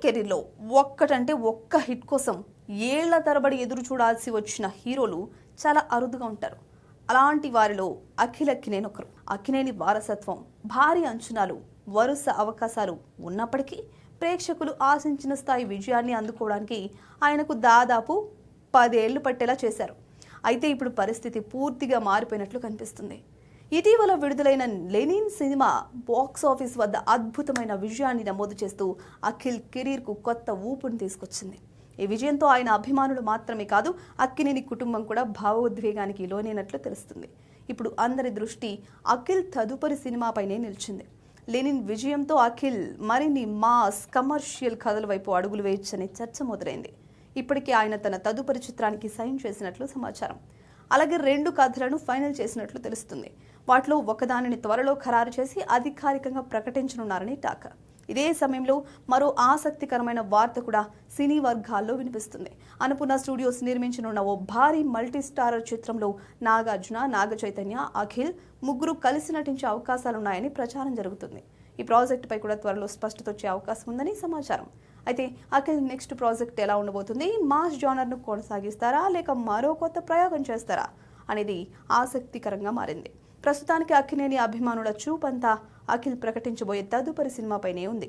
కెరీర్లో ఒక్కటంటే ఒక్క హిట్ కోసం ఏళ్ల తరబడి ఎదురు చూడాల్సి వచ్చిన హీరోలు చాలా అరుదుగా ఉంటారు. అలాంటి వారిలో అఖిల్ అక్కినేని ఒకరు. అక్కినేని వారసత్వం, భారీ అంచనాలు, వరుస అవకాశాలు ఉన్నప్పటికీ ప్రేక్షకులు ఆశించిన స్థాయి విజయాన్ని అందుకోవడానికి ఆయనకు దాదాపు 10 ఏళ్లు పట్టేలా చేశారు. అయితే ఇప్పుడు పరిస్థితి పూర్తిగా మారిపోయినట్లు కనిపిస్తుంది. ఇటీవల విడుదలైన లెనిన్ సినిమా బాక్స్ ఆఫీస్ వద్ద అద్భుతమైన విజయాన్ని నమోదు చేస్తూ అఖిల్ కెరీర్కు కొత్త ఊపును తీసుకొచ్చింది. ఈ విజయంతో ఆయన అభిమానులు మాత్రమే కాదు, అక్కినేని కుటుంబం కూడా భావోద్వేగానికి లోనైనట్లు తెలుస్తుంది. ఇప్పుడు అందరి దృష్టి అఖిల్ తదుపరి సినిమాపైనే నిలిచింది. లెనిన్ విజయంతో అఖిల్ మరిన్ని మాస్ కమర్షియల్ కథల వైపు అడుగులు వేయొచ్చనే చర్చ మొదలైంది. ఇప్పటికే ఆయన తన తదుపరి చిత్రానికి సైన్ చేసినట్లు సమాచారం. అలాగే 2 కథలను ఫైనల్ చేసినట్లు తెలుస్తుంది. వాటిలో ఒకదానిని త్వరలో ఖరారు చేసి అధికారికంగా ప్రకటించనున్నారని టాక్. ఇదే సమయంలో మరో ఆసక్తికరమైన వార్త కూడా సినీ వర్గాల్లో వినిపిస్తుంది. అన్నపూర్ణ స్టూడియోస్ నిర్మించనున్న ఓ భారీ మల్టీ స్టారర్ చిత్రంలో నాగార్జున, నాగ చైతన్య, అఖిల్ ముగ్గురు కలిసి నటించే అవకాశాలున్నాయని ప్రచారం జరుగుతుంది. ఈ ప్రాజెక్టుపై కూడా త్వరలో స్పష్టత వచ్చే అవకాశం ఉందని సమాచారం. అయితే అఖిల్ నెక్స్ట్ ప్రాజెక్ట్ ఎలా ఉండబోతుంది? మాస్ జానర్ను కొనసాగిస్తారా లేక మరో కొత్త ప్రయోగం చేస్తారా అనేది ఆసక్తికరంగా మారింది. ప్రస్తుతానికి అక్కినేని అభిమానుల చూపంతా అఖిల్ ప్రకటించబోయే తదుపరి సినిమాపైనే ఉంది.